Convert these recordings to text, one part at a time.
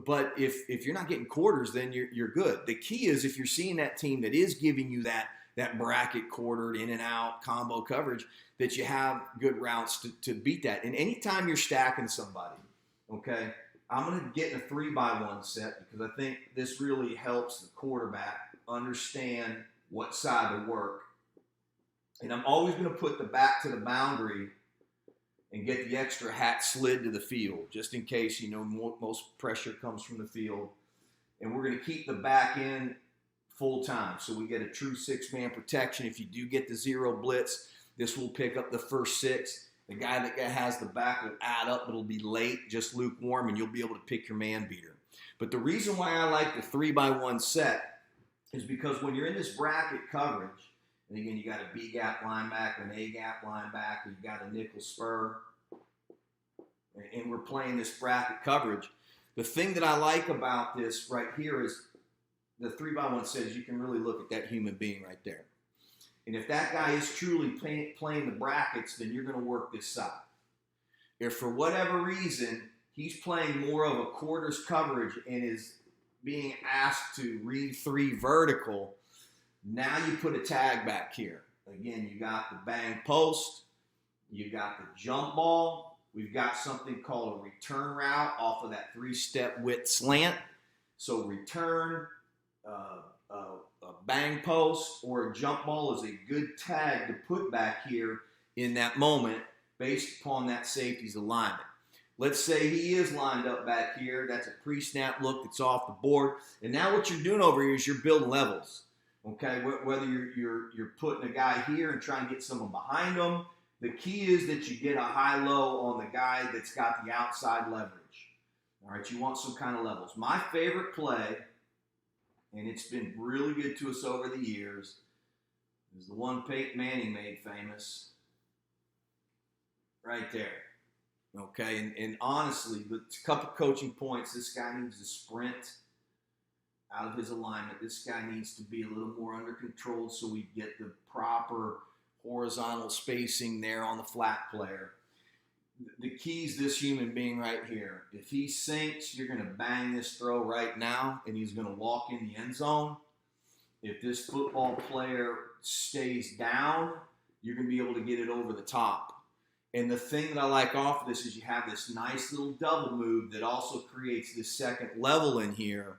But if you're not getting quarters, then you're good. The key is if you're seeing that team that is giving you that bracket quartered in and out combo coverage, that you have good routes to beat that. And anytime you're stacking somebody, okay, I'm going to get in a 3-by-1 set because I think this really helps the quarterback understand what side to work. And I'm always going to put the back to the boundary and get the extra hat slid to the field, just in case, most pressure comes from the field. And we're going to keep the back end full time. So we get a true 6-man protection. If you do get the 0 blitz, this will pick up the first 6. The guy that has the back will add up. It'll be late, just lukewarm, and you'll be able to pick your man beater. But the reason why I like the 3-by-1 set is because when you're in this bracket coverage, and again, you got a B-gap linebacker, an A-gap linebacker, you got a nickel spur, and we're playing this bracket coverage. The thing that I like about this right here is the 3-by-1 says you can really look at that human being right there. And if that guy is truly playing the brackets, then you're going to work this side. If for whatever reason he's playing more of a quarters coverage and is being asked to read 3 vertical, now you put a tag back here. Again, you got the bang post, you got the jump ball, we've got something called a return route off of that 3-step width slant. So return, a bang post, or a jump ball is a good tag to put back here in that moment based upon that safety's alignment. Let's say he is lined up back here. That's a pre-snap look that's off the board. And now what you're doing over here is you're building levels. Okay, whether you're putting a guy here and trying to get someone behind him, the key is that you get a high-low on the guy that's got the outside leverage. All right, you want some kind of levels. My favorite play, and it's been really good to us over the years, is the one Peyton Manning made famous. Right there. Okay, and honestly, with a couple coaching points, this guy needs to sprint out of his alignment. This guy needs to be a little more under control so we get the proper horizontal spacing there on the flat player. The key is this human being right here. If he sinks, you're going to bang this throw right now, and he's going to walk in the end zone. If this football player stays down, you're going to be able to get it over the top. And the thing that I like off of this is you have this nice little double move that also creates this second level in here,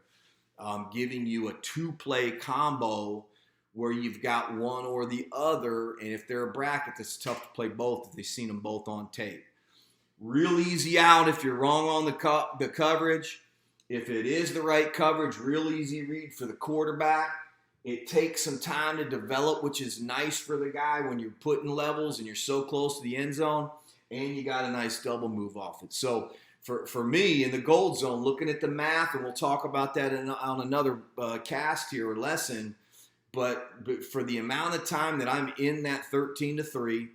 giving you a 2-play combo where you've got one or the other. And if they're a bracket, it's tough to play both if they've seen them both on tape. Real easy out if you're wrong on the coverage. If it is the right coverage, real easy read for the quarterback. It takes some time to develop, which is nice for the guy when you're putting levels and you're so close to the end zone, and you got a nice double move off it. So for me, in the gold zone, looking at the math, and we'll talk about that on another cast here or lesson, but for the amount of time that I'm in that 13-3,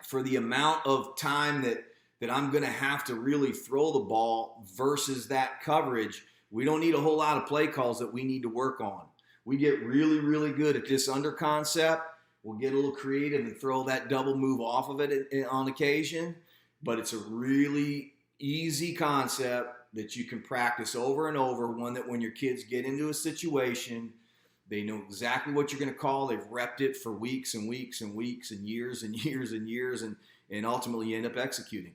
for the amount of time that I'm going to have to really throw the ball versus that coverage, we don't need a whole lot of play calls that we need to work on. We get really, really good at this under concept. We'll get a little creative and throw that double move off of it on occasion. But it's a really easy concept that you can practice over and over. One that when your kids get into a situation, they know exactly what you're going to call. They've repped it for weeks and weeks and weeks and years and years and years. And ultimately you end up executing.